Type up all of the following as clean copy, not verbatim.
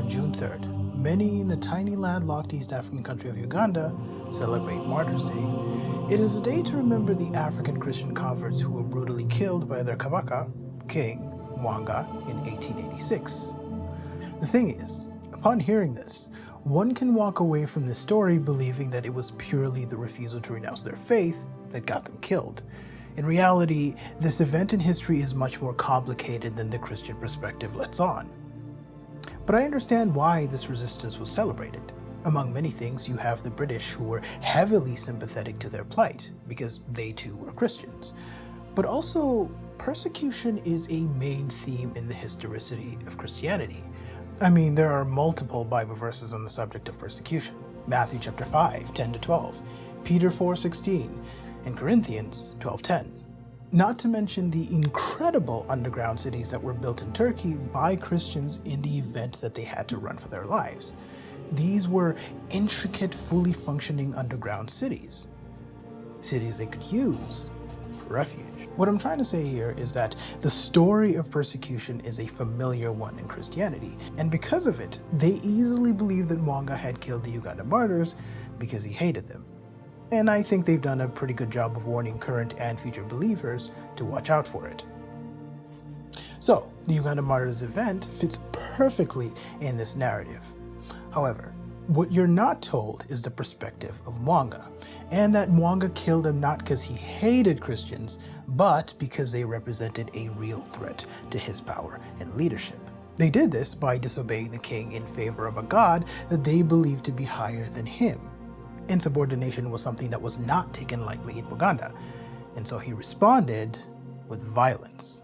On June 3rd, many in the tiny landlocked East African country of Uganda celebrate Martyrs' Day. It is a day to remember the African Christian converts who were brutally killed by their Kabaka, King Mwanga, in 1886. The thing is, upon hearing this, one can walk away from this story believing that it was purely the refusal to renounce their faith that got them killed. In reality, this event in history is much more complicated than the Christian perspective lets on. But I understand why this resistance was celebrated. Among many things, you have the British who were heavily sympathetic to their plight, because they too were Christians. But also, persecution is a main theme in the historicity of Christianity. I mean, there are multiple Bible verses on the subject of persecution. Matthew chapter 5, 10-12, Peter 4:16, and Corinthians 12:10. Not to mention the incredible underground cities that were built in Turkey by Christians in the event that they had to run for their lives. These were intricate, fully functioning underground cities. Cities they could use for refuge. What I'm trying to say here is that the story of persecution is a familiar one in Christianity, and because of it, they easily believed that Mwanga had killed the Uganda Martyrs because he hated them. And I think they've done a pretty good job of warning current and future believers to watch out for it. So, the Uganda Martyrs event fits perfectly in this narrative. However, what you're not told is the perspective of Mwanga, and that Mwanga killed them not because he hated Christians, but because they represented a real threat to his power and leadership. They did this by disobeying the king in favor of a god that they believed to be higher than him. Insubordination was something that was not taken lightly in Buganda, and so he responded with violence.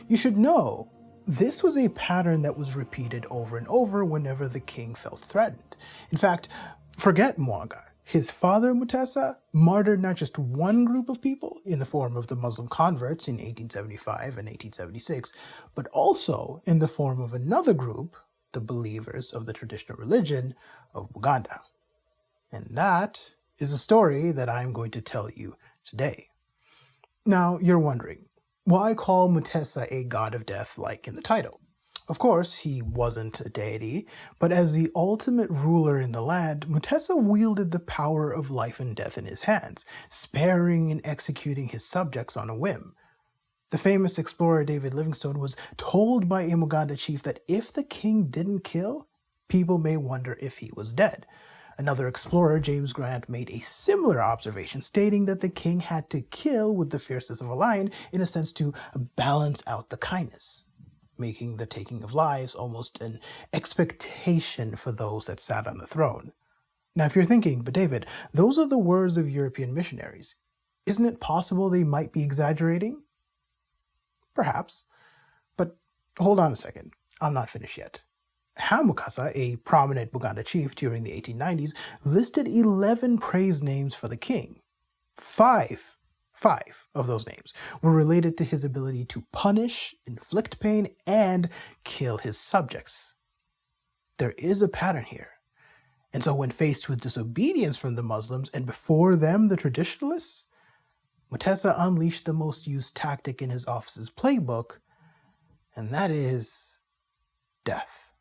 You should know, this was a pattern that was repeated over and over whenever the king felt threatened. In fact, forget Mwanga. His father Muteesa martyred not just one group of people in the form of the Muslim converts in 1875 and 1876, but also in the form of another group, the believers of the traditional religion of Buganda. And that is a story that I'm going to tell you today. Now, you're wondering, why call Muteesa a god of death like in the title? Of course, he wasn't a deity, but as the ultimate ruler in the land, Muteesa wielded the power of life and death in his hands, sparing and executing his subjects on a whim. The famous explorer David Livingstone was told by a Muganda chief that if the king didn't kill, people may wonder if he was dead. Another explorer, James Grant, made a similar observation, stating that the king had to kill with the fierceness of a lion in a sense to balance out the kindness, making the taking of lives almost an expectation for those that sat on the throne. Now, if you're thinking, but David, those are the words of European missionaries. Isn't it possible they might be exaggerating? Perhaps. But hold on a second. I'm not finished yet. Mukasa, a prominent Buganda chief during the 1890s, listed 11 praise names for the king. Five of those names were related to his ability to punish, inflict pain, and kill his subjects. There is a pattern here. And so when faced with disobedience from the Muslims, and before them the Traditionalists, Muteesa unleashed the most used tactic in his office's playbook, and that is death.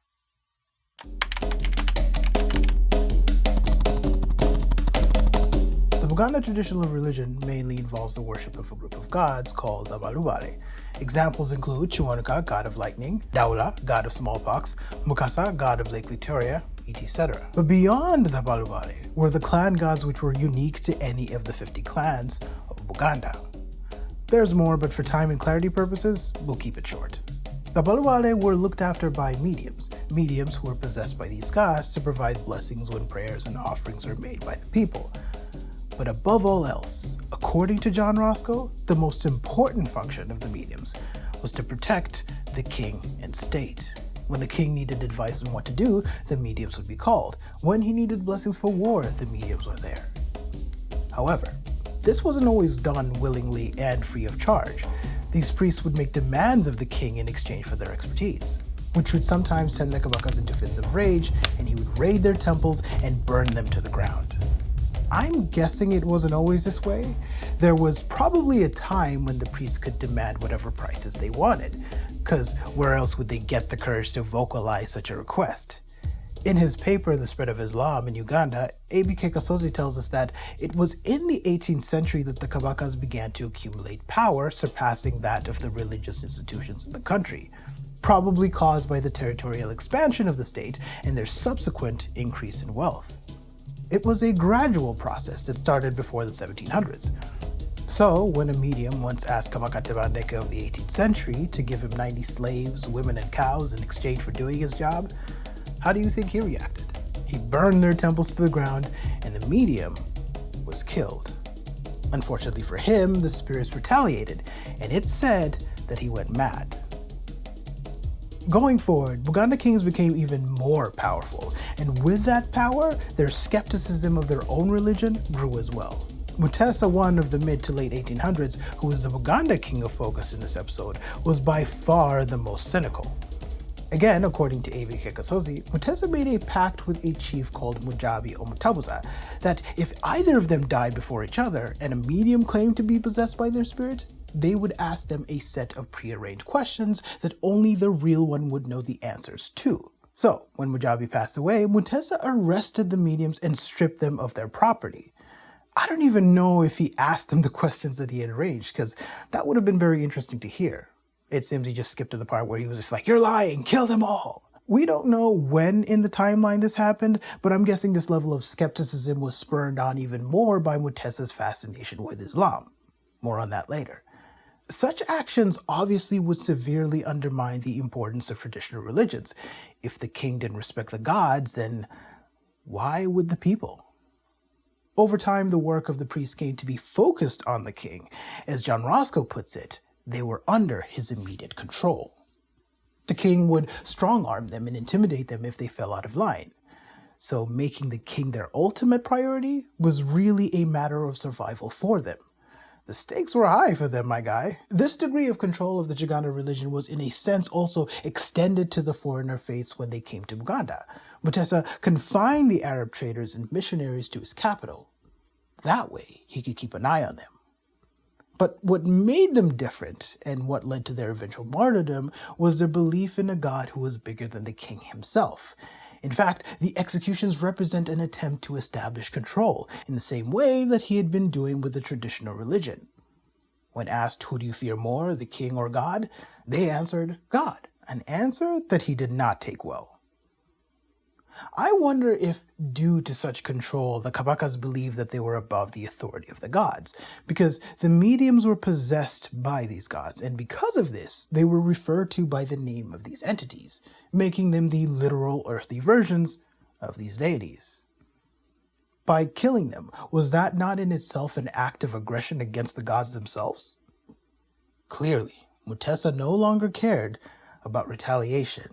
The Buganda traditional religion mainly involves the worship of a group of gods called the Balubale. Examples include Chiwanuka, god of lightning, Daula, god of smallpox, Mukasa, god of Lake Victoria, etc. But beyond the Balubale were the clan gods which were unique to any of the 50 clans of Buganda. There's more, but for time and clarity purposes, we'll keep it short. The Balubale were looked after by mediums who were possessed by these gods to provide blessings when prayers and offerings were made by the people. But above all else, according to John Roscoe, the most important function of the mediums was to protect the king and state. When the king needed advice on what to do, the mediums would be called. When he needed blessings for war, the mediums were there. However, this wasn't always done willingly and free of charge. These priests would make demands of the king in exchange for their expertise, which would sometimes send the Kabakas into fits of rage, and he would raid their temples and burn them to the ground. I'm guessing it wasn't always this way. There was probably a time when the priests could demand whatever prices they wanted. because where else would they get the courage to vocalize such a request? In his paper, The Spread of Islam in Uganda, A.B.K. Kasozi tells us that it was in the 18th century that the Kabakas began to accumulate power, surpassing that of the religious institutions in the country, probably caused by the territorial expansion of the state and their subsequent increase in wealth. It was a gradual process that started before the 1700s. So, when a medium once asked Kabaka Tebandeke of the 18th century to give him 90 slaves, women, and cows in exchange for doing his job, how do you think he reacted? He burned their temples to the ground, and the medium was killed. Unfortunately for him, the spirits retaliated, and it's said that he went mad. Going forward, Buganda kings became even more powerful, and with that power, their skepticism of their own religion grew as well. Muteesa I of the mid to late 1800s, who was the Buganda king of focus in this episode, was by far the most cynical. Again, according to A.B.K. Kasozi, Muteesa made a pact with a chief called Mujabi Omutabuza that if either of them died before each other and a medium claimed to be possessed by their spirit, they would ask them a set of prearranged questions that only the real one would know the answers to. So, when Mujabi passed away, Muteesa arrested the mediums and stripped them of their property. I don't even know if he asked them the questions that he had arranged, because that would have been very interesting to hear. It seems he just skipped to the part where he was just like, "You're lying, kill them all." We don't know when in the timeline this happened, but I'm guessing this level of skepticism was spurred on even more by Muteesa's fascination with Islam. More on that later. Such actions obviously would severely undermine the importance of traditional religions. If the king didn't respect the gods, then why would the people? Over time, the work of the priests came to be focused on the king. As John Roscoe puts it, they were under his immediate control. The king would strong-arm them and intimidate them if they fell out of line. So making the king their ultimate priority was really a matter of survival for them. The stakes were high for them, my guy. This degree of control of the Uganda religion was in a sense also extended to the foreigner faiths when they came to Buganda. Muteesa confined the Arab traders and missionaries to his capital. That way, he could keep an eye on them. But what made them different, and what led to their eventual martyrdom, was their belief in a god who was bigger than the king himself. In fact, the executions represent an attempt to establish control, in the same way that he had been doing with the traditional religion. When asked, who do you fear more, the king or God, they answered, God, an answer that he did not take well. I wonder if, due to such control, the Kabakas believed that they were above the authority of the gods, because the mediums were possessed by these gods, and because of this, they were referred to by the name of these entities, making them the literal earthly versions of these deities. By killing them, was that not in itself an act of aggression against the gods themselves? Clearly, Muteesa no longer cared about retaliation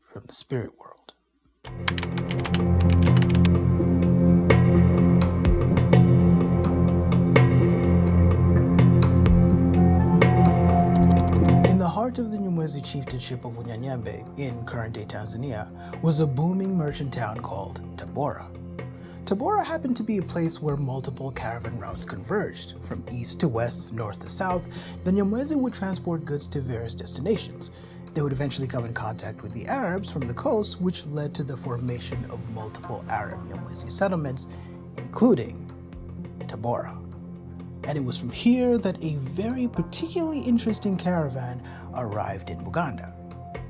from the spirit world. In the heart of the Nyamwezi chieftainship of Unyanyembe in current-day Tanzania was a booming merchant town called Tabora. Tabora happened to be a place where multiple caravan routes converged. From east to west, north to south, the Nyamwezi would transport goods to various destinations. They would eventually come in contact with the Arabs from the coast, which led to the formation of multiple Arab Nyamwezi settlements, including Tabora. And it was from here that a very particularly interesting caravan arrived in Buganda.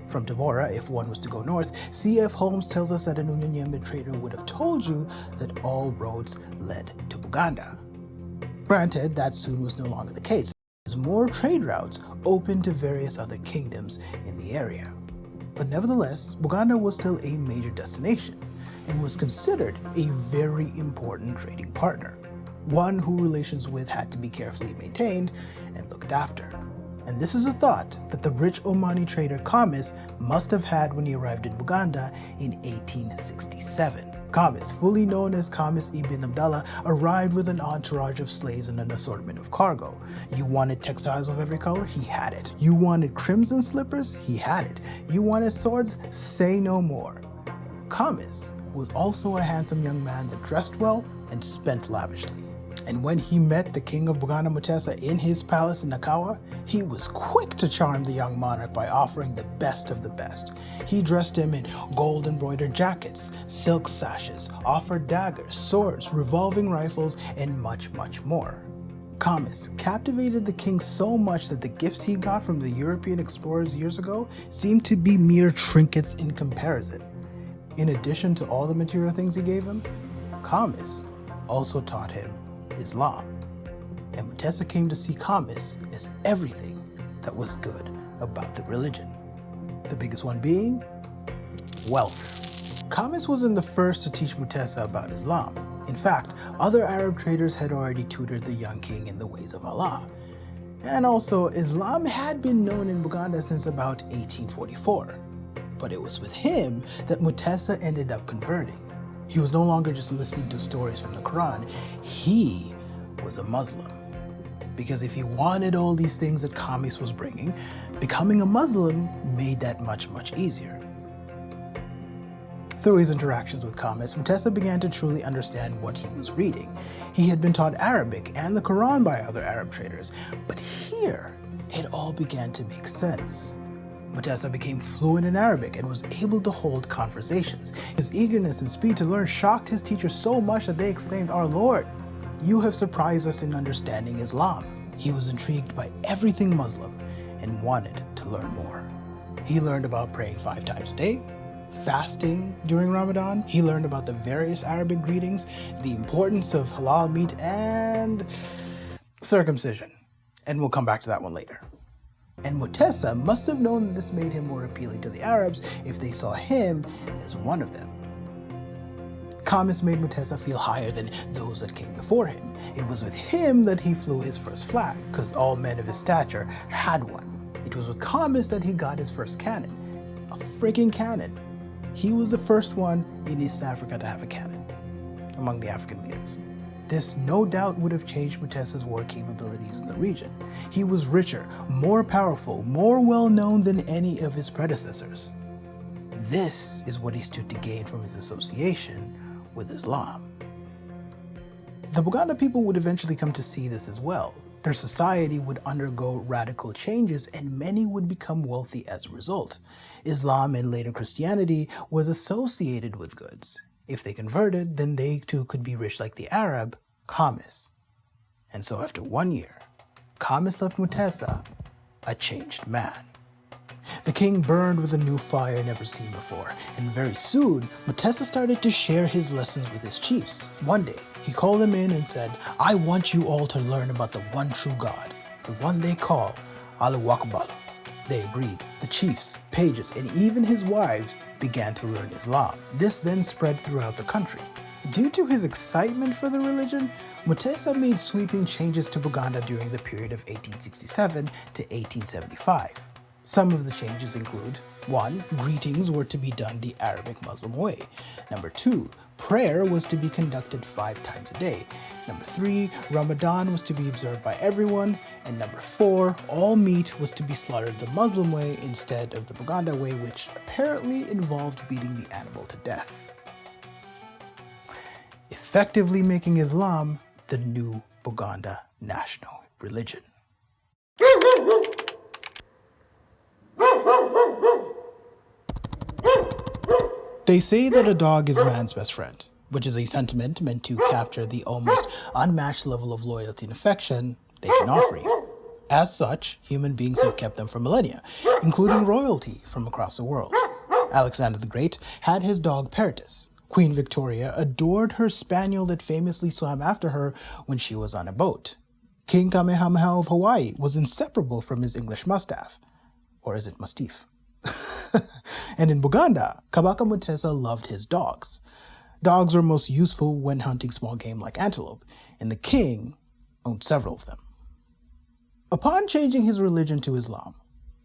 From Tabora, if one was to go north, C.F. Holmes tells us that an Unyanyembe trader would have told you that all roads led to Buganda. Granted, that soon was no longer the case, as more trade routes opened to various other kingdoms in the area. But nevertheless, Buganda was still a major destination and was considered a very important trading partner, one who relations with had to be carefully maintained and looked after. And this is a thought that the rich Omani trader Kamis must have had when he arrived in Buganda in 1867. Kamis, fully known as Kamis ibn Abdallah, arrived with an entourage of slaves and an assortment of cargo. You wanted textiles of every color? He had it. You wanted crimson slippers? He had it. You wanted swords? Say no more. Kamis was also a handsome young man that dressed well and spent lavishly. And when he met the king of Buganda Muteesa in his palace in Nakawa, he was quick to charm the young monarch by offering the best of the best. He dressed him in gold embroidered jackets, silk sashes, offered daggers, swords, revolving rifles, and much, much more. Kamis captivated the king so much that the gifts he got from the European explorers years ago seemed to be mere trinkets in comparison. In addition to all the material things he gave him, Kamis also taught him Islam, and Muteesa came to see Kamis as everything that was good about the religion. The biggest one being wealth. Kamis wasn't the first to teach Muteesa about Islam. In fact, other Arab traders had already tutored the young king in the ways of Allah. And also, Islam had been known in Buganda since about 1844. But it was with him that Muteesa ended up converting. He was no longer just listening to stories from the Quran, he was a Muslim. Because if he wanted all these things that Kamis was bringing, becoming a Muslim made that much, much easier. Through his interactions with Kamis, Muteesa began to truly understand what he was reading. He had been taught Arabic and the Quran by other Arab traders, but here it all began to make sense. Muteesa became fluent in Arabic and was able to hold conversations. His eagerness and speed to learn shocked his teachers so much that they exclaimed, "Our Lord, you have surprised us in understanding Islam." He was intrigued by everything Muslim and wanted to learn more. He learned about praying 5 times a day, fasting during Ramadan. He learned about the various Arabic greetings, the importance of halal meat, and circumcision. And we'll come back to that one later. And Muteesa must have known that this made him more appealing to the Arabs if they saw him as one of them. Kamis made Muteesa feel higher than those that came before him. It was with him that he flew his first flag, because all men of his stature had one. It was with Kamis that he got his first cannon. A friggin' cannon. He was the first one in East Africa to have a cannon among the African leaders. This no doubt would have changed Muteesa's war capabilities in the region. He was richer, more powerful, more well-known than any of his predecessors. This is what he stood to gain from his association with Islam. The Buganda people would eventually come to see this as well. Their society would undergo radical changes and many would become wealthy as a result. Islam and later Christianity was associated with goods. If they converted, then they too could be rich like the Arab, Kamis. And so after 1 year, Kamis left Muteesa a changed man. The king burned with a new fire never seen before, and very soon, Muteesa started to share his lessons with his chiefs. One day, he called them in and said, "I want you all to learn about the one true God, the one they call Allahu. They agreed. The chiefs, pages, and even his wives began to learn Islam. This then spread throughout the country. Due to his excitement for the religion, Muteesa made sweeping changes to Buganda during the period of 1867 to 1875. Some of the changes include: 1. Greetings were to be done the Arabic Muslim way. 2. Prayer was to be conducted 5 times a day. 3. Ramadan was to be observed by everyone. And 4. All meat was to be slaughtered the Muslim way instead of the Baganda way, which apparently involved beating the animal to death, effectively making Islam the new Buganda national religion. They say that a dog is man's best friend, which is a sentiment meant to capture the almost unmatched level of loyalty and affection they can offer you. As such, human beings have kept them for millennia, including royalty from across the world. Alexander the Great had his dog Peritus. Queen Victoria adored her spaniel that famously swam after her when she was on a boat. King Kamehameha of Hawaii was inseparable from his English Mastiff. Or is it Mastiff? And in Buganda, Kabaka Muteesa loved his dogs. Dogs were most useful when hunting small game like antelope, and the king owned several of them. Upon changing his religion to Islam,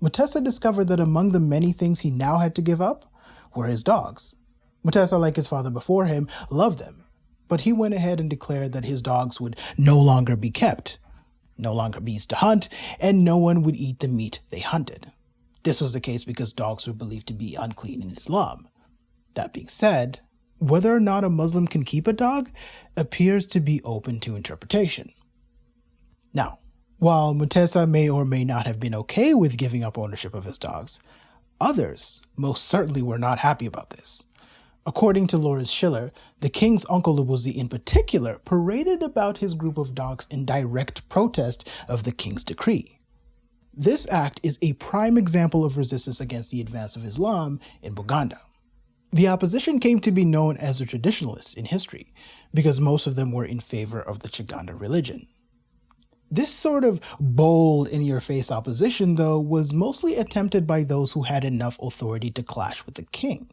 Muteesa discovered that among the many things he now had to give up were his dogs. Muteesa, like his father before him, loved them, but he went ahead and declared that his dogs would no longer be kept, no longer be used to hunt, and no one would eat the meat they hunted. This was the case because dogs were believed to be unclean in Islam. That being said, Whether or not a Muslim can keep a dog appears to be open to interpretation. Now, while Muteesa may or may not have been okay with giving up ownership of his dogs, others most certainly were not happy about this. According to Loris Schiller, the king's uncle Lubuzi in particular paraded about his group of dogs in direct protest of the king's decree. This act is a prime example of resistance against the advance of Islam in Buganda. The opposition came to be known as the Traditionalists in history, because most of them were in favor of the Chaganda religion. This sort of bold, in-your-face opposition, though, was mostly attempted by those who had enough authority to clash with the king.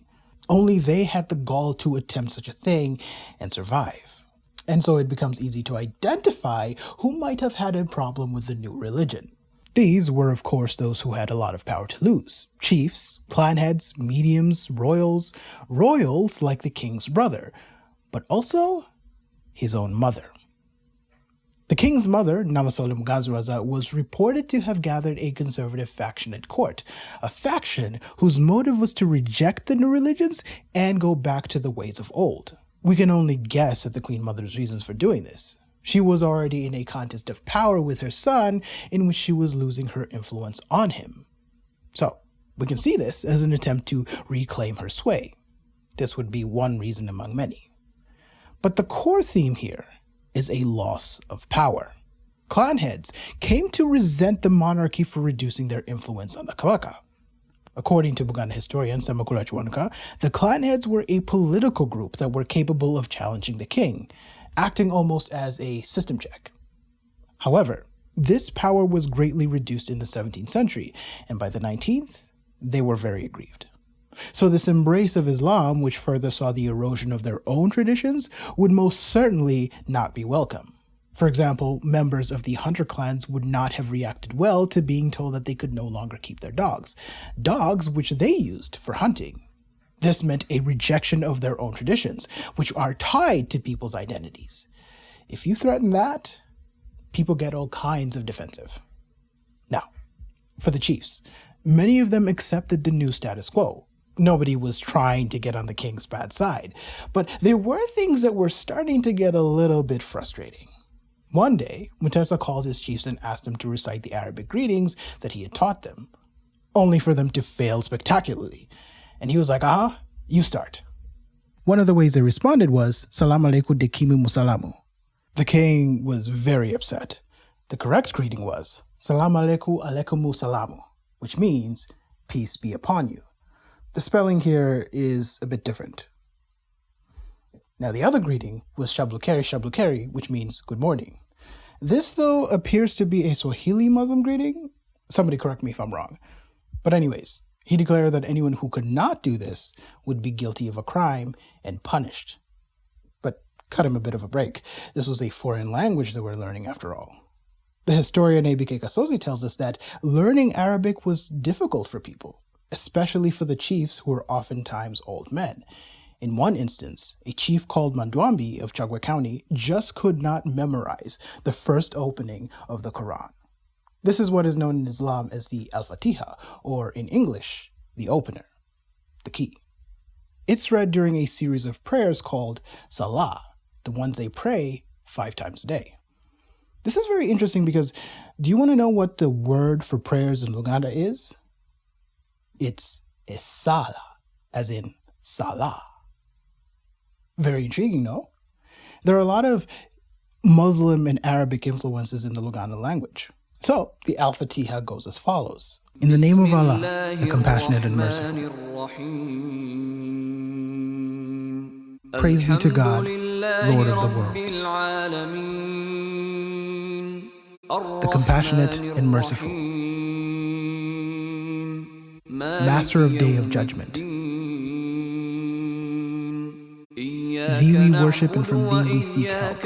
Only they had the gall to attempt such a thing and survive. And so it becomes easy to identify who might have had a problem with the new religion. These were, of course, those who had a lot of power to lose. Chiefs, clan heads, mediums, royals like the king's brother, but also his own mother. The king's mother, Namasole Muganzuraza, was reported to have gathered a conservative faction at court, a faction whose motive was to reject the new religions and go back to the ways of old. We can only guess at the Queen Mother's reasons for doing this. She was already in a contest of power with her son in which she was losing her influence on him. So, we can see this as an attempt to reclaim her sway. This would be one reason among many. But the core theme here is a loss of power. Clan heads came to resent the monarchy for reducing their influence on the Kabaka. According to Buganda historian Semakula Chwanuka, the clan heads were a political group that were capable of challenging the king, acting almost as a system check. However, this power was greatly reduced in the 17th century, and by the 19th, they were very aggrieved. So this embrace of Islam, which further saw the erosion of their own traditions, would most certainly not be welcome. For example, members of the hunter clans would not have reacted well to being told that they could no longer keep their dogs which they used for hunting. This meant a rejection of their own traditions, which are tied to people's identities. If you threaten that, people get all kinds of defensive. Now, for the chiefs, many of them accepted the new status quo. Nobody was trying to get on the king's bad side, but there were things that were starting to get a little bit frustrating. One day, Muteesa called his chiefs and asked them to recite the Arabic greetings that he had taught them, only for them to fail spectacularly. And he was like, you start. One of the ways they responded was, Salam aleikum de kimi musalamu. The king was very upset. The correct greeting was, Salam aleikum alaikumu salamu, which means, peace be upon you. The spelling here is a bit different. Now the other greeting was shablukeri shablukeri, which means good morning. This, though, appears to be a Swahili Muslim greeting. Somebody correct me if I'm wrong. But anyways, he declared that anyone who could not do this would be guilty of a crime and punished. But cut him a bit of a break. This was a foreign language that we're learning after all. The historian A.B.K. Kasozi tells us that learning Arabic was difficult for people, especially for the chiefs who were oftentimes old men. In one instance, a chief called Mandwambi of Chagwe County just could not memorize the first opening of the Quran. This is what is known in Islam as the Al-Fatiha, or in English, the opener, the key. It's read during a series of prayers called Salah, the ones they pray 5 times a day. This is very interesting because do you want to know what the word for prayers in Uganda is? It's Esala, as in Salah. Very intriguing, no? There are a lot of Muslim and Arabic influences in the Luganda language. So, the Al-Fatiha goes as follows. In the name of Allah, the Compassionate and Merciful. Praise be to God, Lord of the worlds, the Compassionate and Merciful, Master of Day of Judgment. Thee we worship and from Thee we seek help.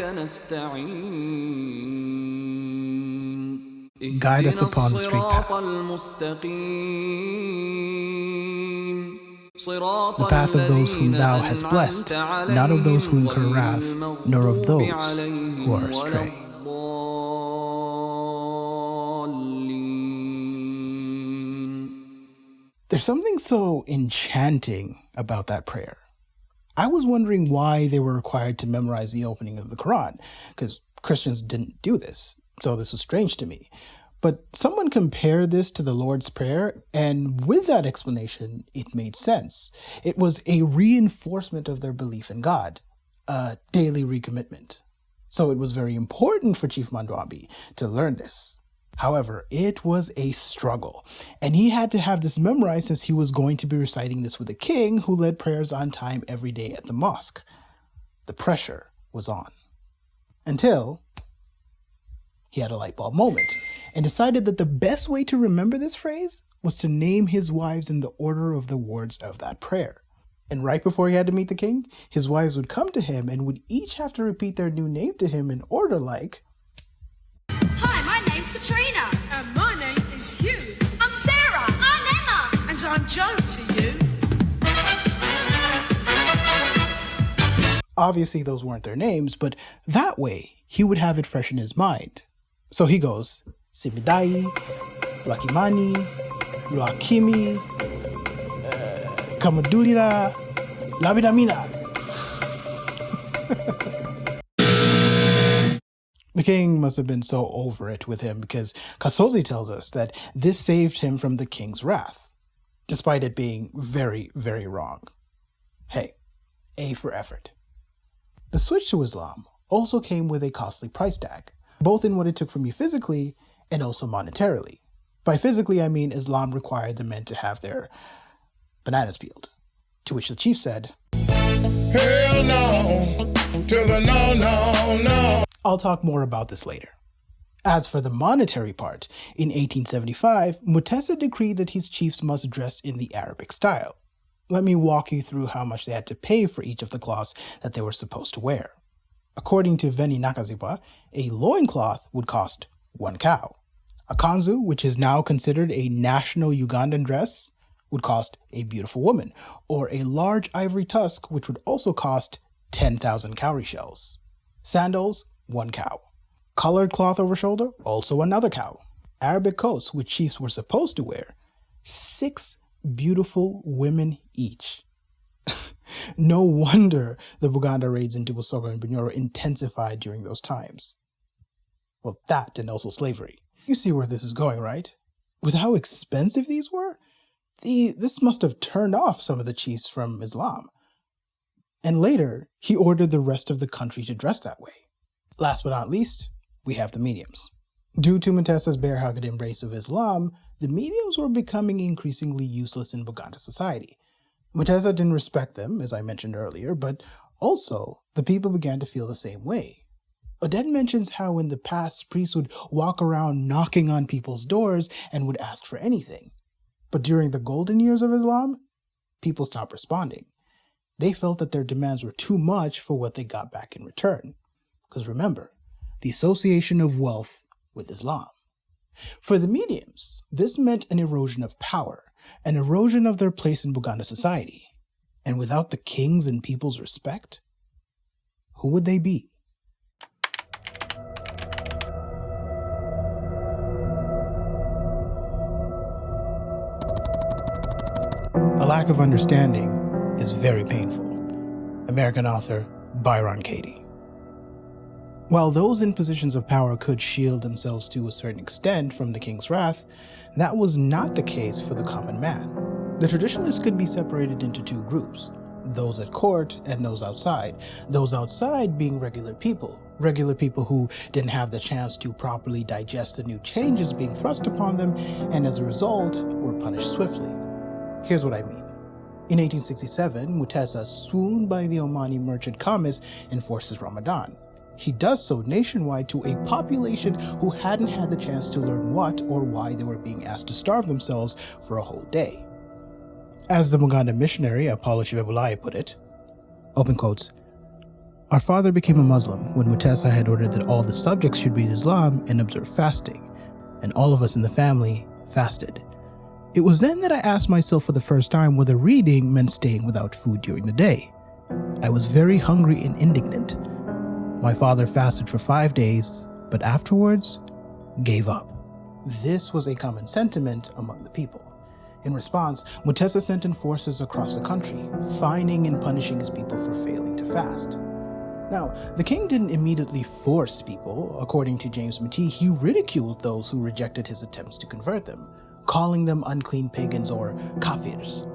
Guide us upon the straight path. The path of those whom Thou hast blessed, not of those who incur wrath, nor of those who are astray. There's something so enchanting about that prayer. I was wondering why they were required to memorize the opening of the Quran, because Christians didn't do this, so this was strange to me. But someone compared this to the Lord's Prayer, and with that explanation, it made sense. It was a reinforcement of their belief in God, a daily recommitment. So it was very important for Chief Mandwambi to learn this. However, it was a struggle, and he had to have this memorized since he was going to be reciting this with a king who led prayers on time every day at the mosque. The pressure was on. Until he had a light bulb moment and decided that the best way to remember this phrase was to name his wives in the order of the words of that prayer. And right before he had to meet the king, his wives would come to him and would each have to repeat their new name to him in order like, "Hi, my name's Katrina. And my name is Hugh. I'm Sarah. I'm Emma. And I'm Joe to you." Obviously those weren't their names, but that way he would have it fresh in his mind. So he goes, Simidai, Rakimani, Luakimi, Kamadulira, Labidamina. The king must have been so over it with him because Kasozi tells us that this saved him from the king's wrath, despite it being very, very wrong. Hey, A for effort. The switch to Islam also came with a costly price tag, both in what it took from me physically and also monetarily. By physically, I mean Islam required the men to have their bananas peeled, to which the chief said, "Hell no, to the no, no, no." I'll talk more about this later. As for the monetary part, in 1875, Muteesa decreed that his chiefs must dress in the Arabic style. Let me walk you through how much they had to pay for each of the cloths that they were supposed to wear. According to Veni Nakazipa, a loincloth would cost 1 cow. A kanzu, which is now considered a national Ugandan dress, would cost a beautiful woman, or a large ivory tusk, which would also cost 10,000 cowrie shells. Sandals, 1 cow. Colored cloth over shoulder, also another cow. Arabic coats, which chiefs were supposed to wear, 6 beautiful women each. No wonder the Buganda raids into Busoga and Bunyoro intensified during those times. Well, that and also slavery. You see where this is going, right? With how expensive these were, this must have turned off some of the chiefs from Islam. And later, he ordered the rest of the country to dress that way. Last but not least, we have the mediums. Due to Muteesa's bare-hearted embrace of Islam, the mediums were becoming increasingly useless in Buganda society. Muteesa didn't respect them, as I mentioned earlier, but also the people began to feel the same way. Oded mentions how in the past priests would walk around knocking on people's doors and would ask for anything. But during the golden years of Islam, people stopped responding. They felt that their demands were too much for what they got back in return. Because remember, the association of wealth with Islam. For the mediums, this meant an erosion of power, an erosion of their place in Buganda society. And without the king's and people's respect, who would they be? A lack of understanding is very painful. American author Byron Katie. While those in positions of power could shield themselves to a certain extent from the king's wrath, that was not the case for the common man. The traditionalists could be separated into 2 groups, those at court and those outside being regular people who didn't have the chance to properly digest the new changes being thrust upon them and as a result were punished swiftly. Here's what I mean. In 1867, Muteesa, swooned by the Omani merchant Kamis, enforces Ramadan. He does so nationwide to a population who hadn't had the chance to learn what or why they were being asked to starve themselves for a whole day. As the Muganda missionary Apollo Shivebulai put it, open quotes, "Our father became a Muslim when Muteesa had ordered that all the subjects should read Islam and observe fasting, and all of us in the family fasted. It was then that I asked myself for the first time whether reading meant staying without food during the day. I was very hungry and indignant. My father fasted for 5 days, but afterwards gave up." This was a common sentiment among the people. In response, Muteesa sent enforcers across the country, fining and punishing his people for failing to fast. Now, the king didn't immediately force people. According to James Matee, he ridiculed those who rejected his attempts to convert them, calling them unclean pagans or kafirs.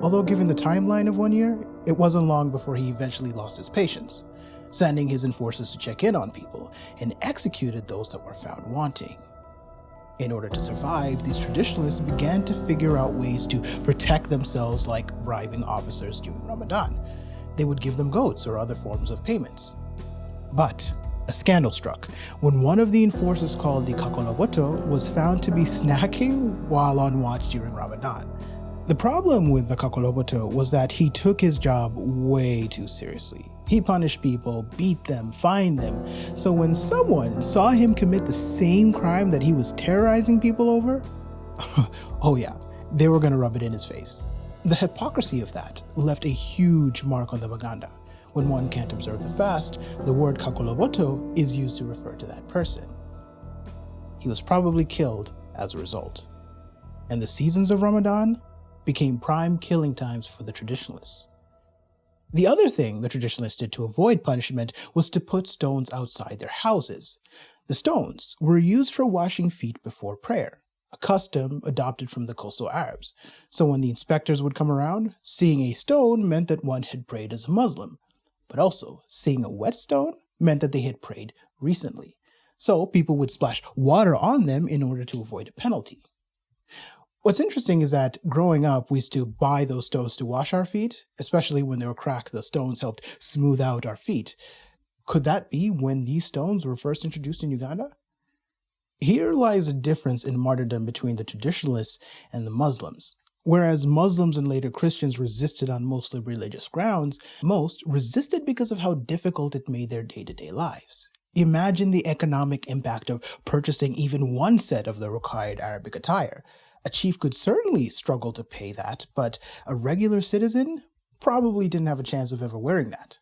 Although given the timeline of 1 year, it wasn't long before he eventually lost his patience, sending his enforcers to check in on people and executed those that were found wanting. In order to survive, these traditionalists began to figure out ways to protect themselves, like bribing officers during Ramadan. They would give them goats or other forms of payments. But a scandal struck when one of the enforcers, called the Kakoloboto, was found to be snacking while on watch during Ramadan. The problem with the Kakoloboto was that he took his job way too seriously. He punished people, beat them, fined them, so when someone saw him commit the same crime that he was terrorizing people over, oh yeah, they were gonna rub it in his face. The hypocrisy of that left a huge mark on the Baganda. When one can't observe the fast, the word Kakoloboto is used to refer to that person. He was probably killed as a result. And the seasons of Ramadan became prime killing times for the traditionalists. The other thing the traditionalists did to avoid punishment was to put stones outside their houses. The stones were used for washing feet before prayer, a custom adopted from the coastal Arabs. So when the inspectors would come around, seeing a stone meant that one had prayed as a Muslim. But also, seeing a wet stone meant that they had prayed recently. So people would splash water on them in order to avoid a penalty. What's interesting is that growing up, we used to buy those stones to wash our feet, especially when they were cracked. The stones helped smooth out our feet. Could that be when these stones were first introduced in Uganda? Here lies a difference in martyrdom between the traditionalists and the Muslims. Whereas Muslims and later Christians resisted on mostly religious grounds, most resisted because of how difficult it made their day-to-day lives. Imagine the economic impact of purchasing even one set of the required Arabic attire. A chief could certainly struggle to pay that, but a regular citizen probably didn't have a chance of ever wearing that.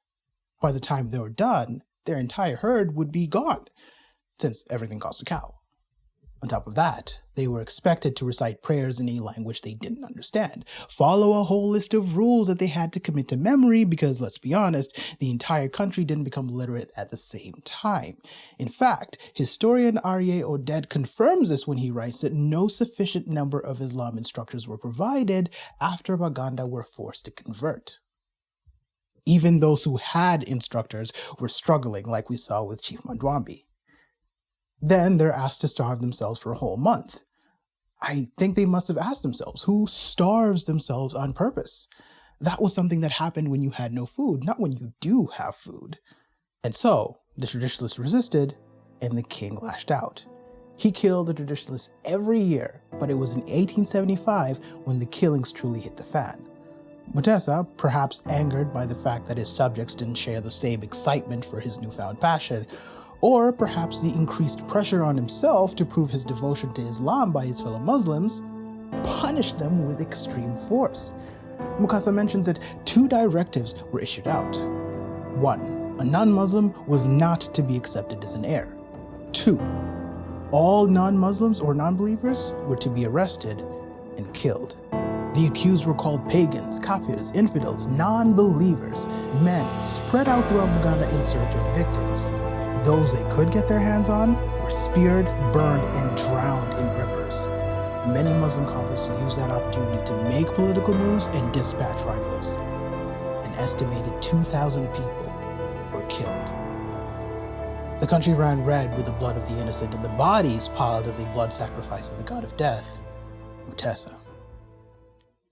By the time they were done, their entire herd would be gone, since everything cost a cow. On top of that, they were expected to recite prayers in a language they didn't understand, follow a whole list of rules that they had to commit to memory because, let's be honest, the entire country didn't become literate at the same time. In fact, historian Aryeh Oded confirms this when he writes that no sufficient number of Islam instructors were provided after Baganda were forced to convert. Even those who had instructors were struggling, like we saw with Chief Mandwambi. Then they're asked to starve themselves for a whole month. I think they must have asked themselves, who starves themselves on purpose? That was something that happened when you had no food, not when you do have food. And so, the traditionalists resisted, and the king lashed out. He killed the traditionalists every year, but it was in 1875 when the killings truly hit the fan. Muteesa, perhaps angered by the fact that his subjects didn't share the same excitement for his newfound passion, or perhaps the increased pressure on himself to prove his devotion to Islam by his fellow Muslims, punished them with extreme force. Mukasa mentions that 2 directives were issued out. 1. A non-Muslim was not to be accepted as an heir. 2. All non-Muslims or non-believers were to be arrested and killed. The accused were called pagans, kafirs, infidels, non-believers, men spread out throughout Buganda in search of victims. Those they could get their hands on were speared, burned, and drowned in rivers. Many Muslim converts used that opportunity to make political moves and dispatch rivals. An estimated 2,000 people were killed. The country ran red with the blood of the innocent, and the bodies piled as a blood sacrifice to the god of death, Muteesa.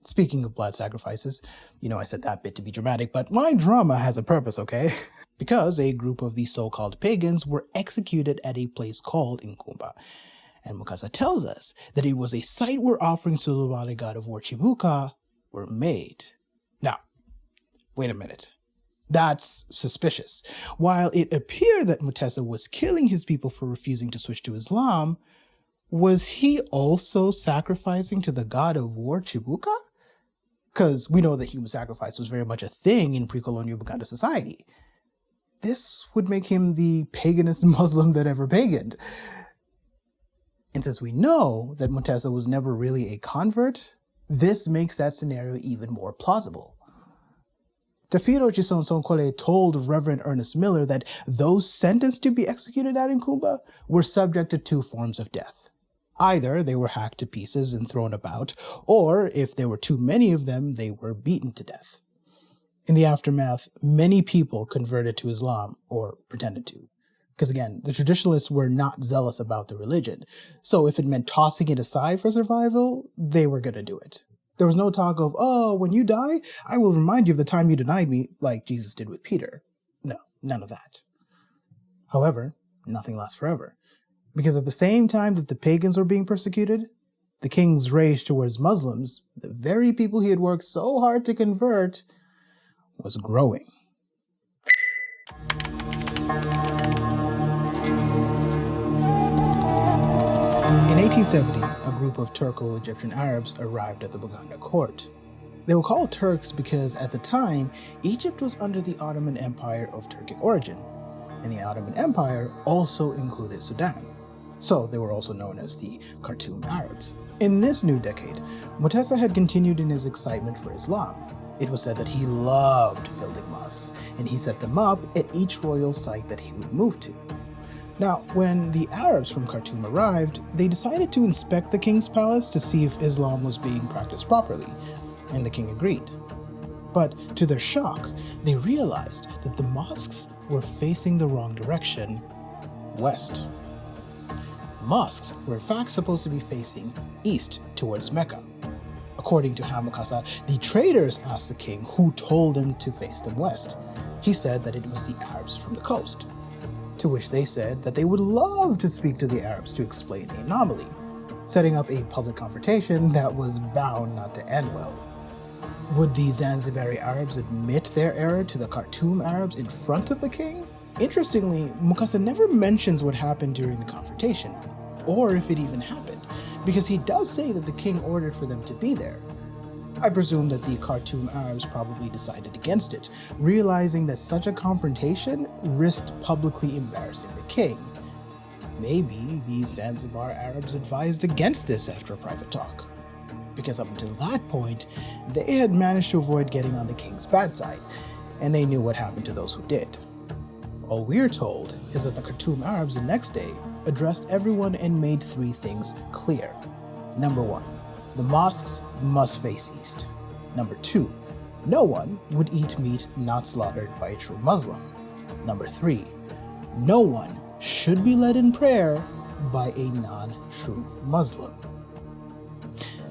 Speaking of blood sacrifices, I said that bit to be dramatic, but my drama has a purpose, okay? Because a group of these so-called pagans were executed at a place called Nkumba. And Mukasa tells us that it was a site where offerings to the Lubale god of war Chibuka were made. Now, wait a minute. That's suspicious. While it appeared that Muteesa was killing his people for refusing to switch to Islam, was he also sacrificing to the god of war Chibuka? Because we know that human sacrifice was very much a thing in pre-colonial Buganda society. This would make him the paganist Muslim that ever paganed. And since we know that Muteesa was never really a convert, This makes that scenario even more plausible. Tafiro Chisonsonkole told Reverend Ernest Miller that those sentenced to be executed at Nkumba were subject to two forms of death. Either they were hacked to pieces and thrown about, or if there were too many of them, they were beaten to death. In the aftermath, many people converted to Islam, or pretended to. Because again, the traditionalists were not zealous about the religion, so if it meant tossing it aside for survival, they were going to do it. There was no talk of, oh, when you die, I will remind you of the time you denied me, like Jesus did with Peter. No, none of that. However, nothing lasts forever. Because at the same time that the pagans were being persecuted, the king's rage towards Muslims, the very people he had worked so hard to convert, was growing. In 1870, a group of Turco-Egyptian Arabs arrived at the Baganda court. They were called Turks because at the time, Egypt was under the Ottoman Empire of Turkic origin, and the Ottoman Empire also included Sudan. So they were also known as the Khartoum Arabs. In this new decade, Muteesa had continued in his excitement for Islam. It was said that he loved building mosques, and he set them up at each royal site that he would move to. Now, when the Arabs from Khartoum arrived, they decided to inspect the king's palace to see if Islam was being practiced properly, and the king agreed. But to their shock, they realized that the mosques were facing the wrong direction, west. The mosques were in fact supposed to be facing east towards Mecca. According to Hamukasa, the traders asked the king who told them to face them west. He said that it was the Arabs from the coast. To which they said that they would love to speak to the Arabs to explain the anomaly, setting up a public confrontation that was bound not to end well. Would the Zanzibari Arabs admit their error to the Khartoum Arabs in front of the king? Interestingly, Mukasa never mentions what happened during the confrontation, or if it even happened, because he does say that the king ordered for them to be there. I presume that the Khartoum Arabs probably decided against it, realizing that such a confrontation risked publicly embarrassing the king. Maybe these Zanzibar Arabs advised against this after a private talk, because up until that point, they had managed to avoid getting on the king's bad side, and they knew what happened to those who did. All we're told is that the Khartoum Arabs the next day addressed everyone and made three things clear. Number one, the mosques must face east. Number two, no one would eat meat not slaughtered by a true Muslim. Number three, no one should be led in prayer by a non-true Muslim.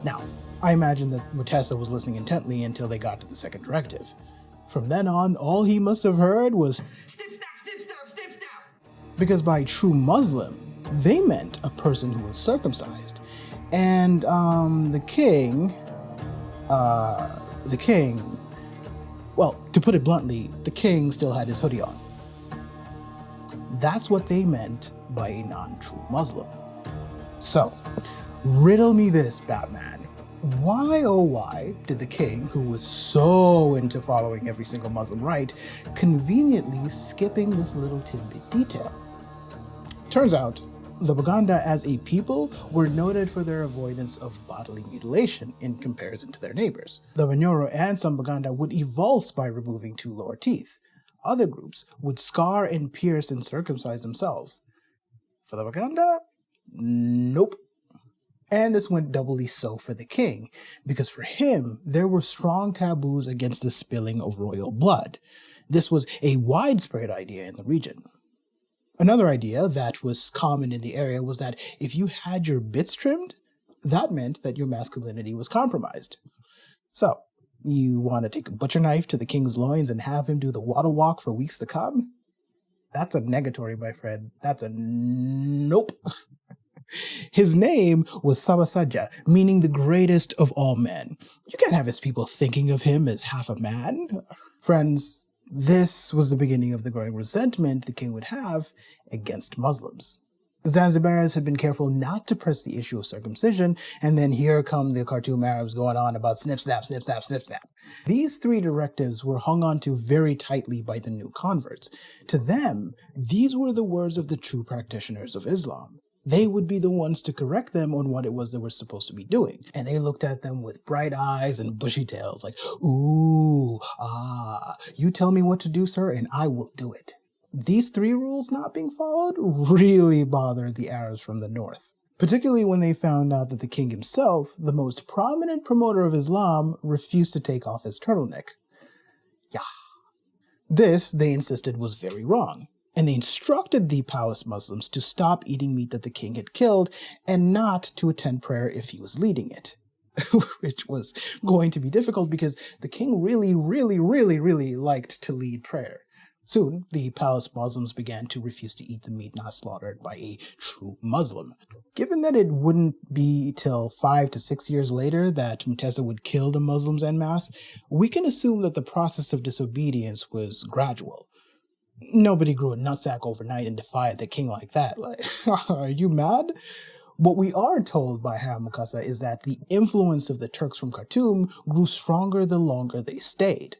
Now, I imagine that Muteesa was listening intently until they got to the second directive. From then on, all he must have heard was Snip, snap, snip, snap, snip, snap. Because by true Muslim, they meant a person who was circumcised. And the king, well, to put it bluntly, the king still had his hoodie on. That's what they meant by a non-true Muslim. So, riddle me this, Batman. Why, oh why, did the king, who was so into following every single Muslim rite, conveniently skipping this little tidbit detail? Turns out, the Baganda as a people were noted for their avoidance of bodily mutilation in comparison to their neighbors. The Banyoro and some Baganda would evulse by removing two lower teeth. Other groups would scar and pierce and circumcise themselves. For the Baganda, nope. And this went doubly so for the king, because for him, there were strong taboos against the spilling of royal blood. This was a widespread idea in the region. Another idea that was common in the area was that if you had your bits trimmed, that meant that your masculinity was compromised. So, you want to take a butcher knife to the king's loins and have him do the waddle walk for weeks to come? That's a negatory, my friend. That's a nope. His name was Sabasaja, meaning the greatest of all men. You can't have his people thinking of him as half a man. Friends, this was the beginning of the growing resentment the king would have against Muslims. The Zanzibaris had been careful not to press the issue of circumcision, and then here come the Khartoum Arabs going on about snip, snap, snip, snap, snip, snap. These three directives were hung on to very tightly by the new converts. To them, these were the words of the true practitioners of Islam. They would be the ones to correct them on what it was they were supposed to be doing. And they looked at them with bright eyes and bushy tails like, ooh, you tell me what to do, sir, and I will do it. These 3 rules not being followed really bothered the Arabs from the north, particularly when they found out that the king himself, the most prominent promoter of Islam, refused to take off his turtleneck. Yeah. This, they insisted, was very wrong, and they instructed the palace Muslims to stop eating meat that the king had killed and not to attend prayer if he was leading it, which was going to be difficult because the king really liked to lead prayer. Soon, the palace Muslims began to refuse to eat the meat not slaughtered by a true Muslim. Given that it wouldn't be till 5 to 6 years later that Muteesa would kill the Muslims en masse, we can assume that the process of disobedience was gradual. Nobody grew a nutsack overnight and defied the king like that. Like, are you mad? What we are told by Muteesa is that the influence of the Turks from Khartoum grew stronger the longer they stayed.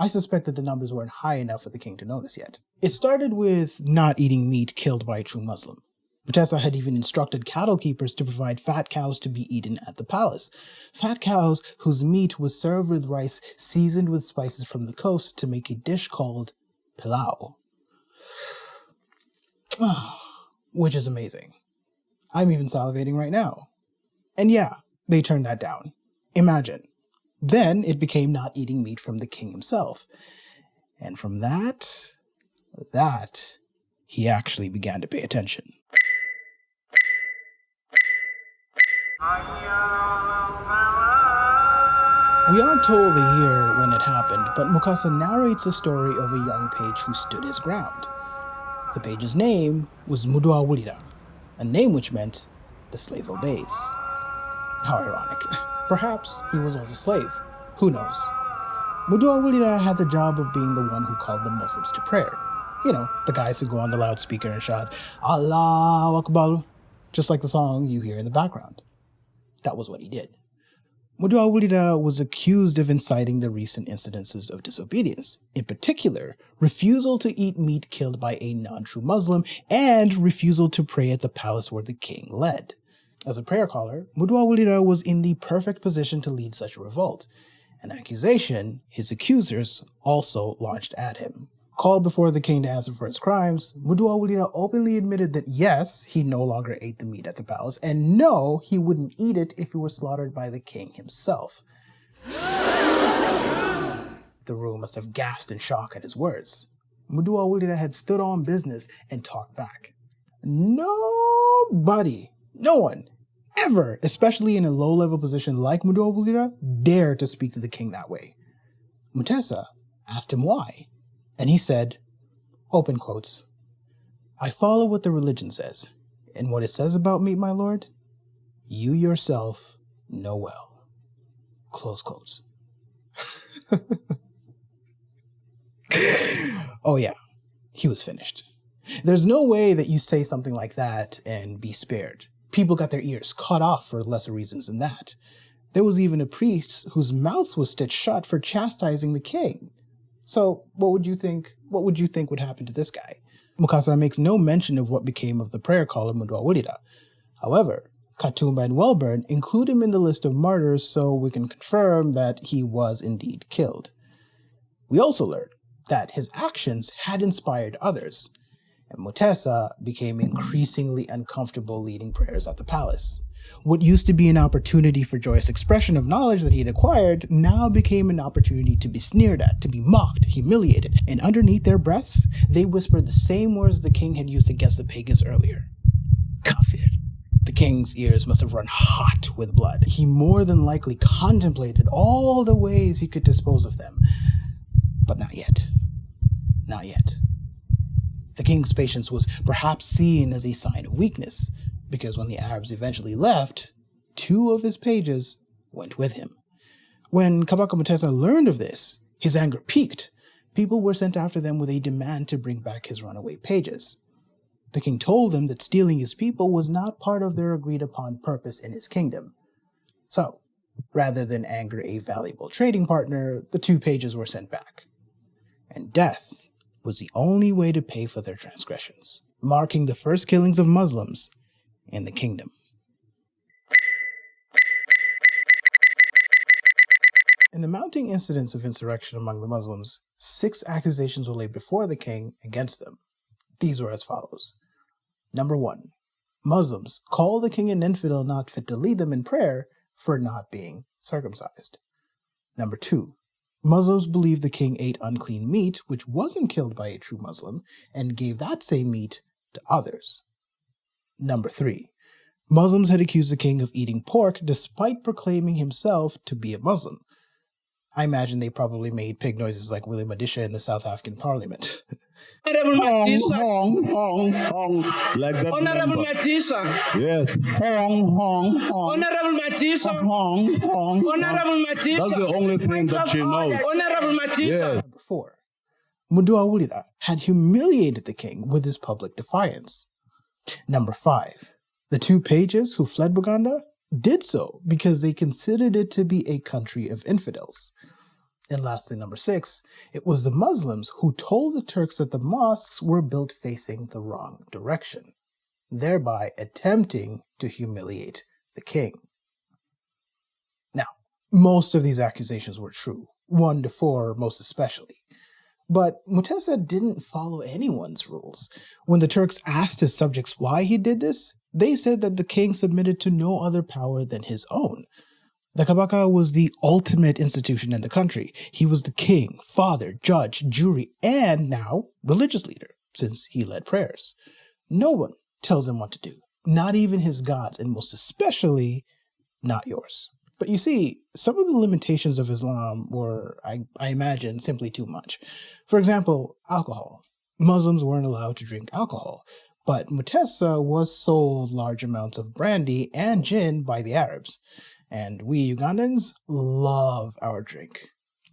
I suspect that the numbers weren't high enough for the king to notice yet. It started with not eating meat killed by a true Muslim. Muteesa had even instructed cattle keepers to provide fat cows to be eaten at the palace. Fat cows whose meat was served with rice seasoned with spices from the coast to make a dish called pilau. Which is amazing. I'm even salivating right now. And yeah, they turned that down. Imagine. Then it became not eating meat from the king himself. And from that, he actually began to pay attention. We aren't told the year when it happened, but Muteesa narrates the story of a young page who stood his ground. The page's name was Muduawulira, a name which meant the slave obeys. How ironic. Perhaps he was once a slave. Who knows? Muduawulira had the job of being the one who called the Muslims to prayer. You know, the guys who go on the loudspeaker and shout, Allahu Akbar, just like the song you hear in the background. That was what he did. Muduawulira was accused of inciting the recent incidences of disobedience, in particular, refusal to eat meat killed by a non-true Muslim and refusal to pray at the palace where the king led. As a prayer caller, Muduawulira was in the perfect position to lead such a revolt, an accusation his accusers also launched at him. Called before the king to answer for his crimes, Muduawulira openly admitted that yes, he no longer ate the meat at the palace, and no, he wouldn't eat it if it were slaughtered by the king himself. The room must have gasped in shock at his words. Muduawulira had stood on business and talked back. Nobody, no one, ever, especially in a low-level position like Muduawulira, dared to speak to the king that way. Muteesa asked him why. And he said, open quotes, I follow what the religion says, and what it says about me, my lord, you yourself know well. Close quotes. Oh yeah, he was finished. There's no way that you say something like that and be spared. People got their ears cut off for lesser reasons than that. There was even a priest whose mouth was stitched shut for chastising the king. So what would you think would happen to this guy? Muteesa makes no mention of what became of the prayer caller Muduawulira. However, Katumba and Welburn include him in the list of martyrs, so we can confirm that he was indeed killed. We also learn that his actions had inspired others, and Muteesa became increasingly uncomfortable leading prayers at the palace. What used to be an opportunity for joyous expression of knowledge that he had acquired now became an opportunity to be sneered at, to be mocked, humiliated, and underneath their breaths, they whispered the same words the king had used against the pagans earlier. Kafir. The king's ears must have run hot with blood. He more than likely contemplated all the ways he could dispose of them. But not yet. Not yet. The king's patience was perhaps seen as a sign of weakness, because when the Arabs eventually left, 2 of his pages went with him. When Kabaka Muteesa learned of this, his anger peaked. People were sent after them with a demand to bring back his runaway pages. The king told them that stealing his people was not part of their agreed-upon purpose in his kingdom. So, rather than anger a valuable trading partner, the 2 pages were sent back. And death was the only way to pay for their transgressions, marking the first killings of Muslims in the kingdom. In the mounting incidents of insurrection among the Muslims, 6 accusations were laid before the king against them. These were as follows. Number 1. Muslims call the king an infidel not fit to lead them in prayer for not being circumcised. Number 2. Muslims believe the king ate unclean meat which wasn't killed by a true Muslim and gave that same meat to others. Number 3. Muslims had accused the king of eating pork despite proclaiming himself to be a Muslim. I imagine they probably made pig noises like William Adisha in the South African Parliament. Honorable Muteesa. Like that. Honorable Muteesa. Yes. Honorable Muteesa. Honorable Muteesa. That's the only thing that she knows. Honorable Muteesa. Yeah. Number 4. Muduawulira had humiliated the king with his public defiance. Number 5. The 2 pages who fled Buganda did so because they considered it to be a country of infidels. And lastly, number 6, it was the Muslims who told the Turks that the mosques were built facing the wrong direction, thereby attempting to humiliate the king. Now, most of these accusations were true, 1 to 4 most especially. But Muteesa didn't follow anyone's rules. When the Turks asked his subjects why he did this, they said that the king submitted to no other power than his own. The Kabaka was the ultimate institution in the country. He was the king, father, judge, jury, and now religious leader, since he led prayers. No one tells him what to do, not even his gods, and most especially, not yours. But you see, some of the limitations of Islam were, I imagine, simply too much. For example, alcohol. Muslims weren't allowed to drink alcohol. But Muteesa was sold large amounts of brandy and gin by the Arabs, and we Ugandans love our drink.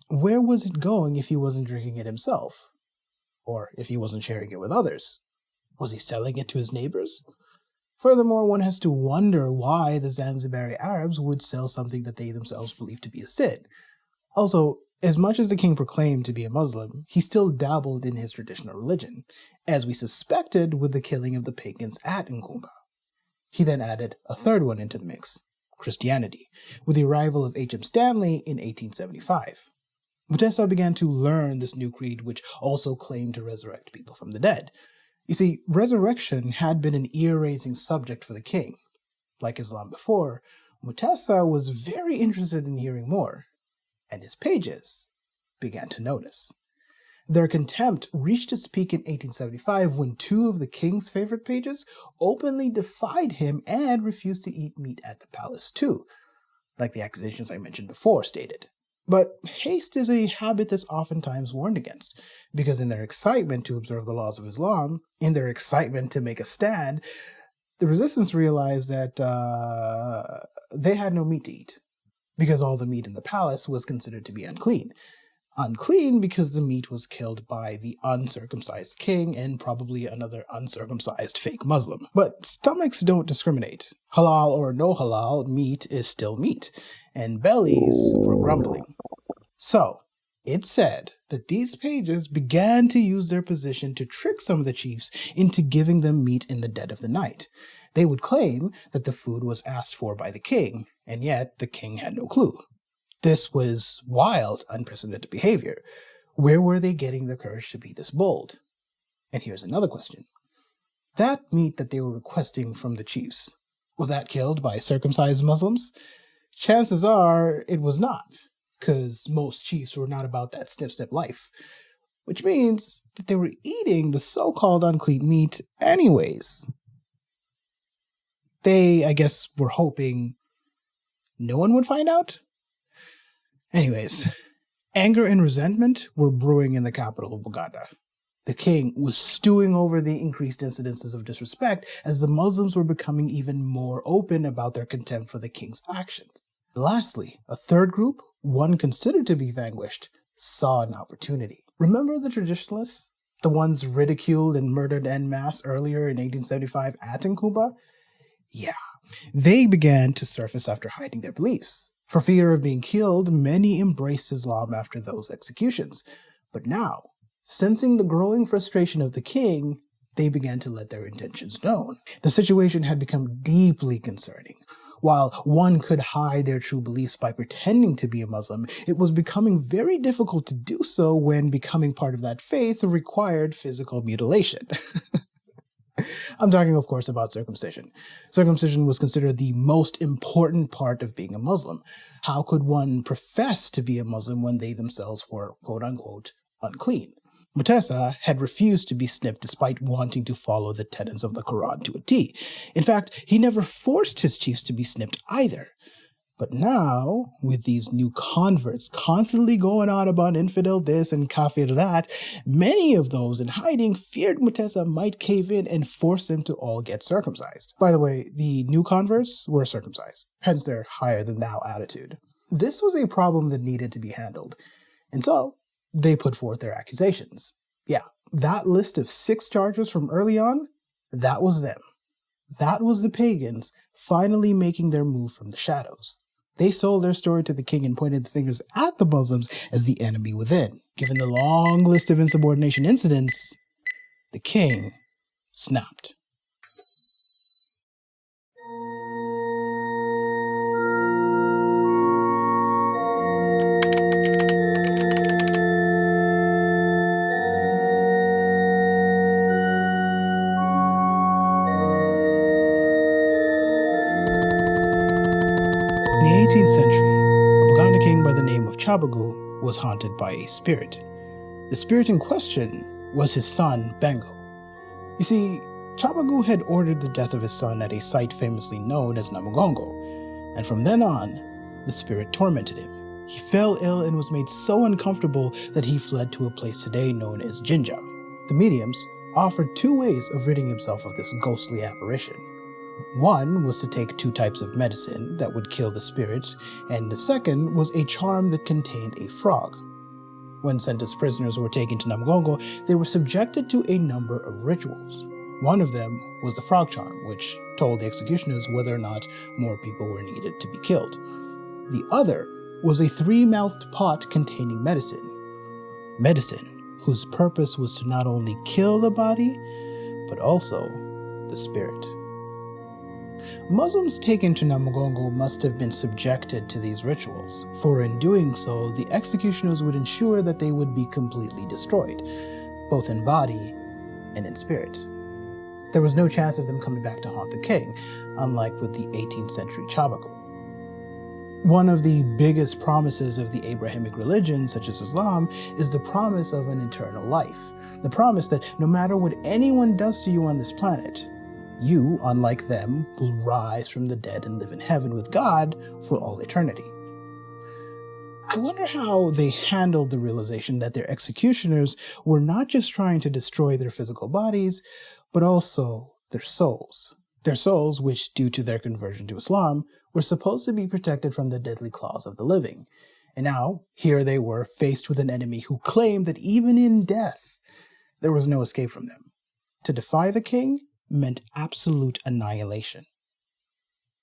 Where was it going if he wasn't drinking it himself? Or if he wasn't sharing it with others? Was he selling it to his neighbors? Furthermore, one has to wonder why the Zanzibari Arabs would sell something that they themselves believed to be a sin. Also, as much as the king proclaimed to be a Muslim, he still dabbled in his traditional religion, as we suspected with the killing of the pagans at Nkumba. He then added a third one into the mix, Christianity, with the arrival of H.M. Stanley in 1875. Muteesa began to learn this new creed which also claimed to resurrect people from the dead. You see, resurrection had been an ear-raising subject for the king. Like Islam before, Muteesa was very interested in hearing more, and his pages began to notice. Their contempt reached its peak in 1875 when 2 of the king's favorite pages openly defied him and refused to eat meat at the palace too, like the accusations I mentioned before stated. But haste is a habit that's oftentimes warned against, because in their excitement to observe the laws of Islam, in their excitement to make a stand, the resistance realized that they had no meat to eat, because all the meat in the palace was considered to be unclean. Unclean because the meat was killed by the uncircumcised king and probably another uncircumcised fake Muslim. But stomachs don't discriminate. Halal or no halal, meat is still meat, and bellies were grumbling. So, it's said that these pages began to use their position to trick some of the chiefs into giving them meat in the dead of the night. They would claim that the food was asked for by the king, and yet the king had no clue. This was wild, unprecedented behavior. Where were they getting the courage to be this bold? And here's another question. That meat that they were requesting from the chiefs, was that killed by circumcised Muslims? Chances are it was not, because most chiefs were not about that snip-snip life, which means that they were eating the so-called unclean meat anyways. They, I guess, were hoping no one would find out? Anyways, anger and resentment were brewing in the capital of Buganda. The king was stewing over the increased incidences of disrespect as the Muslims were becoming even more open about their contempt for the king's actions. Lastly, a third group, one considered to be vanquished, saw an opportunity. Remember the Traditionalists? The ones ridiculed and murdered en masse earlier in 1875 at Nkumba? Yeah, they began to surface after hiding their beliefs. For fear of being killed, many embraced Islam after those executions. But now, sensing the growing frustration of the king, they began to let their intentions known. The situation had become deeply concerning. While one could hide their true beliefs by pretending to be a Muslim, it was becoming very difficult to do so when becoming part of that faith required physical mutilation. I'm talking, of course, about circumcision. Circumcision was considered the most important part of being a Muslim. How could one profess to be a Muslim when they themselves were, quote-unquote, unclean? Muteesa had refused to be snipped despite wanting to follow the tenets of the Quran to a T. In fact, he never forced his chiefs to be snipped either. But now, with these new converts constantly going on about infidel this and kafir that, many of those in hiding feared Muteesa might cave in and force them to all get circumcised. By the way, the new converts were circumcised, hence their higher-than-thou attitude. This was a problem that needed to be handled, and so they put forth their accusations. Yeah, that list of 6 charges from early on, that was them. That was the pagans finally making their move from the shadows. They sold their story to the king and pointed the fingers at the Muslims as the enemy within. Given the long list of insubordination incidents, the king snapped. In the 18th century, a Baganda king by the name of Chabagu was haunted by a spirit. The spirit in question was his son, Bengo. You see, Chabagu had ordered the death of his son at a site famously known as Namugongo, and from then on, the spirit tormented him. He fell ill and was made so uncomfortable that he fled to a place today known as Jinja. The mediums offered 2 ways of ridding himself of this ghostly apparition. One was to take 2 types of medicine that would kill the spirit, and the second was a charm that contained a frog. When sentenced prisoners were taken to Namugongo, they were subjected to a number of rituals. One of them was the frog charm, which told the executioners whether or not more people were needed to be killed. The other was a 3-mouthed pot containing medicine. Medicine whose purpose was to not only kill the body, but also the spirit. Muslims taken to Namugongo must have been subjected to these rituals, for in doing so, the executioners would ensure that they would be completely destroyed, both in body and in spirit. There was no chance of them coming back to haunt the king, unlike with the 18th century Chabagu. One of the biggest promises of the Abrahamic religion, such as Islam, is the promise of an eternal life. The promise that no matter what anyone does to you on this planet, you, unlike them, will rise from the dead and live in heaven with God for all eternity. I wonder how they handled the realization that their executioners were not just trying to destroy their physical bodies, but also their souls. Their souls, which, due to their conversion to Islam, were supposed to be protected from the deadly claws of the living. And now, here they were, faced with an enemy who claimed that even in death, there was no escape from them. To defy the king meant absolute annihilation.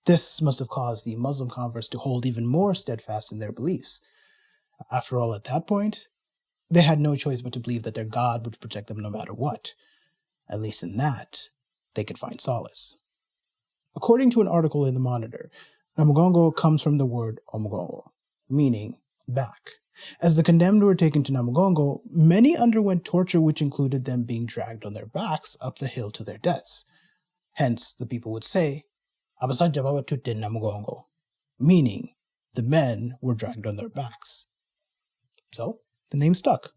This must have caused the Muslim converts to hold even more steadfast in their beliefs. After all, at that point, they had no choice but to believe that their God would protect them no matter what. At least in that, they could find solace. According to an article in the Monitor, Namugongo comes from the word Omugongo, meaning back. As the condemned were taken to Namugongo, many underwent torture which included them being dragged on their backs up the hill to their deaths. Hence, the people would say, Abasajja baba tutte Namugongo, meaning the men were dragged on their backs. So, the name stuck.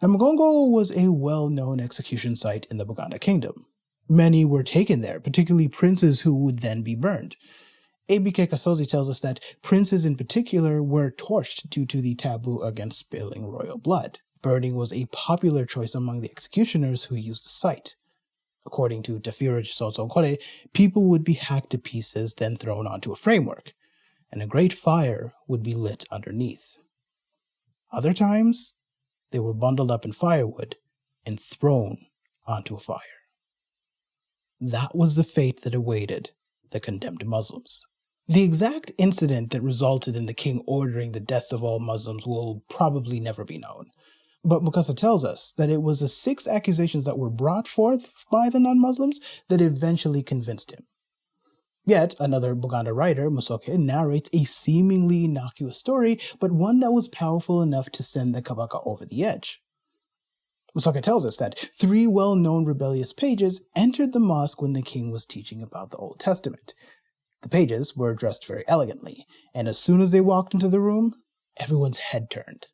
Namugongo was a well-known execution site in the Buganda kingdom. Many were taken there, particularly princes who would then be burned. A.B.K. Kasozi tells us that princes in particular were torched due to the taboo against spilling royal blood. Burning was a popular choice among the executioners who used the site. According to Tafiraj Sotsonkole, people would be hacked to pieces, then thrown onto a framework, and a great fire would be lit underneath. Other times, they were bundled up in firewood and thrown onto a fire. That was the fate that awaited the condemned Muslims. The exact incident that resulted in the king ordering the deaths of all Muslims will probably never be known, But Muteesa tells us that it was the 6 accusations that were brought forth by the non-Muslims that eventually convinced him. Yet, another Buganda writer, Musoke, narrates a seemingly innocuous story, but one that was powerful enough to send the Kabaka over the edge. Musoke tells us that 3 well-known rebellious pages entered the mosque when the king was teaching about the Old Testament. The pages were dressed very elegantly, and as soon as they walked into the room, everyone's head turned.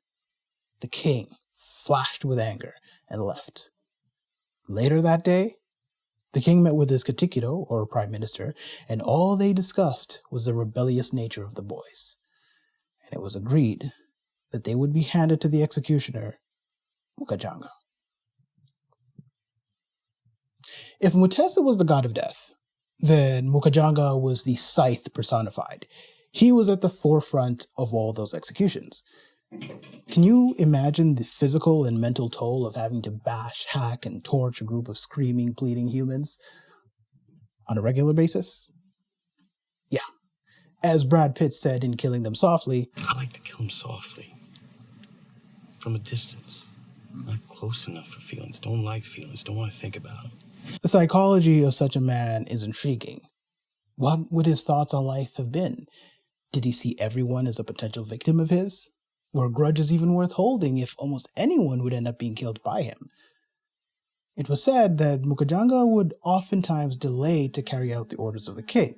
The king flashed with anger and left. Later that day, the king met with his katikiro, or prime minister, and all they discussed was the rebellious nature of the boys. And it was agreed that they would be handed to the executioner, Mukajanga. If Muteesa was the god of death, then Mukajanga was the scythe personified. He was at the forefront of all those executions. Can you imagine the physical and mental toll of having to bash, hack, and torch a group of screaming, pleading humans on a regular basis? Yeah. As Brad Pitt said in Killing Them Softly, I like to kill them softly. From a distance. Not close enough for feelings. Don't like feelings. Don't want to think about them. the psychology of such a man is intriguing. What would his thoughts on life have been? Did he see everyone as a potential victim of his? Were grudges even worth holding if almost anyone would end up being killed by him? It was said that Mukajanga would oftentimes delay to carry out the orders of the king,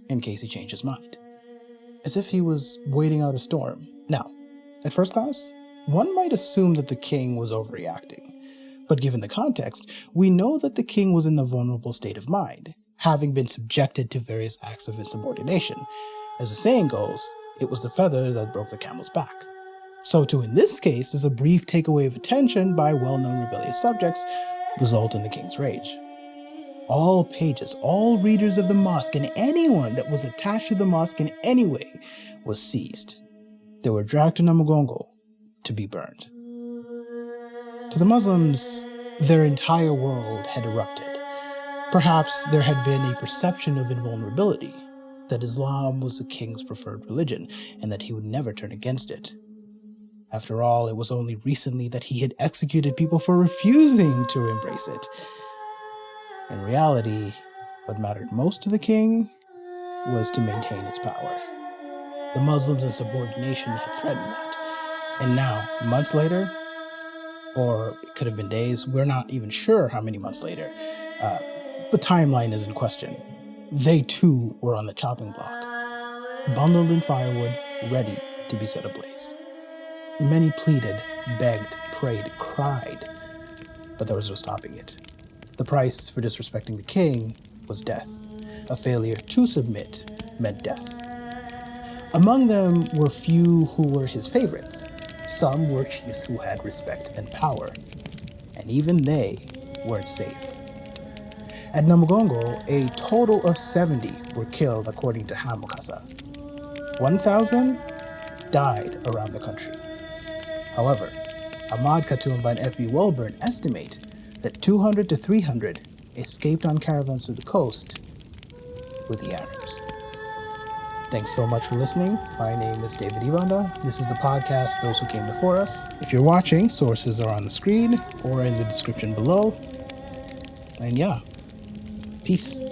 in case he changed his mind, as if he was waiting out a storm. Now, at first glance, one might assume that the king was overreacting, but given the context, we know that the king was in a vulnerable state of mind, having been subjected to various acts of insubordination. As the saying goes, it was the feather that broke the camel's back. So too in this case does a brief takeaway of attention by well-known rebellious subjects result in the king's rage. All pages, all readers of the mosque, and anyone that was attached to the mosque in any way was seized. They were dragged to Namugongo to be burned. To the Muslims, their entire world had erupted. Perhaps there had been a perception of invulnerability, that Islam was the king's preferred religion, and that he would never turn against it. After all, it was only recently that he had executed people for refusing to embrace it. In reality, what mattered most to the king was to maintain his power. The Muslims in subordination had threatened that. And now, months later, or it could have been days, we're not even sure how many months later, the timeline is in question. They too were on the chopping block, bundled in firewood, ready to be set ablaze. Many pleaded, begged, prayed, cried, but there was no stopping it. The price for disrespecting the king was death. A failure to submit meant death. Among them were few who were his favorites. Some were chiefs who had respect and power, and even they weren't safe. At Namugongo, a total of 70 were killed according to Mukasa. 1,000 died around the country. However, Ahmad Katumba and F.V. Welburn estimate that 200 to 300 escaped on caravans to the coast with the Arabs. Thanks so much for listening. My name is David Uganda. This is the podcast, Those Who Came Before Us. If you're watching, sources are on the screen or in the description below. And yeah, peace.